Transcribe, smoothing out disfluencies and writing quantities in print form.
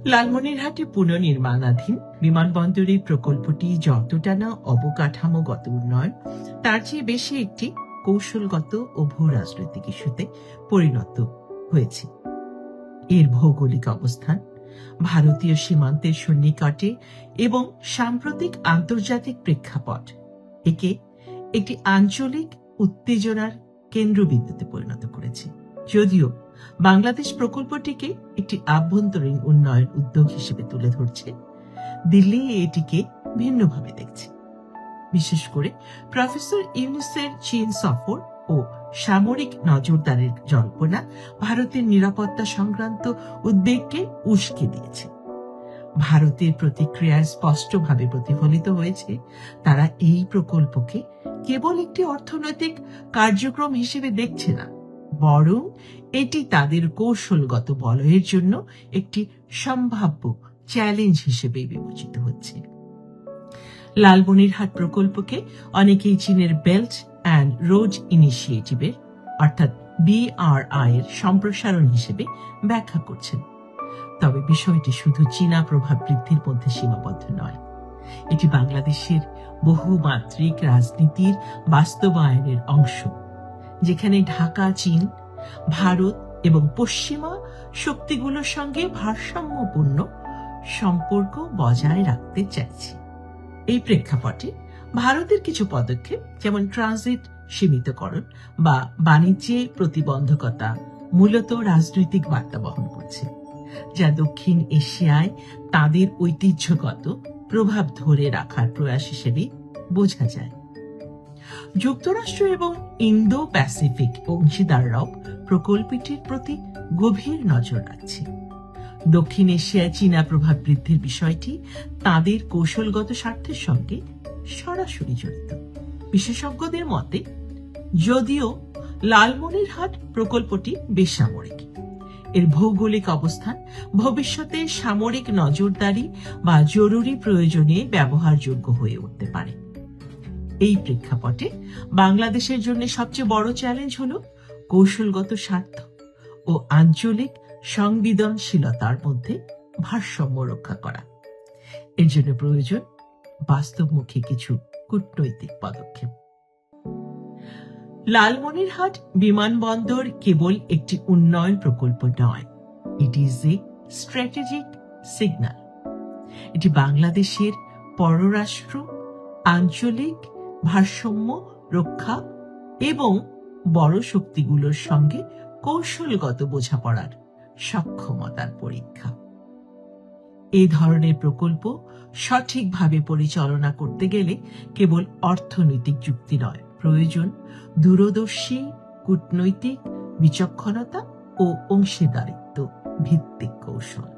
লালমনিরহাটে পুনর্নির্মাণাধীন বিমানবন্দরের প্রকল্পটি যতটা না অবকাঠামোগত উন্নয়ন, তার চেয়ে বেশি একটি কৌশলগত ও ভূ রাজনৈতিক ইস্যুতে পরিণত হয়েছে। এর ভৌগোলিক অবস্থান, ভারতীয় সীমান্তের সন্নিকটে এবং সাম্প্রতিক আন্তর্জাতিক প্রেক্ষাপট একে একটি আঞ্চলিক উত্তেজনার কেন্দ্রবিন্দুতে পরিণত করেছে। যদিও বাংলাদেশ প্রকল্পটিকে একটি আভ্যন্তরীণ উন্নয়ন উদ্যোগ হিসেবে তুলে ধরছে, দিল্লি এটিকে ভিন্নভাবে দেখছে। বিশেষ করে প্রফেসর ইউনূসের চীন সফর ও সামরিক নজরদারির জল্পনা ভারতের নিরাপত্তা সংক্রান্ত উদ্বেগকে উস্কে দিয়েছে। ভারতের প্রতিক্রিয়ায় স্পষ্টভাবে প্রতিফলিত হয়েছে, তারা এই প্রকল্পকে কেবল একটি অর্থনৈতিক কার্যক্রম হিসেবে দেখছে না, বরং এটি তাদের কৌশলগত বলয়ের জন্য একটি সম্ভাব্য চ্যালেঞ্জ হিসেবে বিবেচিত হচ্ছে। লালমনিরহাট প্রকল্পকে অনেকেই চীনের বেল্ট অ্যান্ড রোড ইনিশিয়েটিভের অর্থাৎ BRI এর সম্প্রসারণ হিসেবে ব্যাখ্যা করছেন। তবে বিষয়টি শুধু চীনা প্রভাব বৃদ্ধির মধ্যে সীমাবদ্ধ নয়, এটি বাংলাদেশের বহুমাত্রিক রাজনীতির বাস্তবায়নের অংশ, যেখানে ঢাকা চীন, ভারত এবং পশ্চিমা শক্তিগুলোর সঙ্গে ভারসাম্যপূর্ণ সম্পর্ক বজায় রাখতে চাইছে। এই প্রেক্ষাপটে ভারতের কিছু পদক্ষেপ, যেমন ট্রানজিট সীমিতকরণ বা বাণিজ্যে প্রতিবন্ধকতা, মূলত রাজনৈতিক বার্তা বহন করছে, যা দক্ষিণ এশিয়ায় তাদের ঐতিহ্যগত প্রভাব ধরে রাখার প্রয়াস হিসেবে বোঝা যায়। যুক্তরাষ্ট্র এবং ইন্দো প্যাসিফিক অংশীদাররাও প্রকল্পটির প্রতি গভীর নজর রাখছে। দক্ষিণ এশিয়ায় চীনা প্রভাব বৃদ্ধির বিষয়টি তাদের কৌশলগত স্বার্থের সঙ্গে সরাসরি জড়িত। বিশেষজ্ঞদের মতে, যদিও লালমনিরহাট প্রকল্পটি বেসামরিক, এর ভৌগোলিক অবস্থান ভবিষ্যতে সামরিক নজরদারি বা জরুরি প্রয়োজনে ব্যবহারযোগ্য হয়ে উঠতে পারে। এই প্রেক্ষাপটে বাংলাদেশের জন্য সবচেয়ে বড় চ্যালেঞ্জ হল কৌশলগত স্বার্থ ও আঞ্চলিক সংবেদনশীলতার মধ্যে ভারসাম্য রক্ষা করা। এর জন্য প্রয়োজন বাস্তবমুখী কিছু কূটনৈতিক পদক্ষেপ। লালমনিরহাট বিমানবন্দর কেবল একটি উন্নয়ন প্রকল্প নয়, it is a strategic signal. এটি বাংলাদেশের পররাষ্ট্র, আঞ্চলিক ভারসাম্য রক্ষা এবং বড় শক্তিগুলোর সঙ্গে কৌশলগত বোঝাপড়ার সক্ষমতার পরীক্ষা। এই ধরনের প্রকল্প সঠিকভাবে পরিচালনা করতে গেলে কেবল অর্থনৈতিক যুক্তি নয়, প্রয়োজন দূরদর্শী কূটনৈতিক বিচক্ষণতা ও অংশীদারিত্ব ভিত্তিক কৌশল।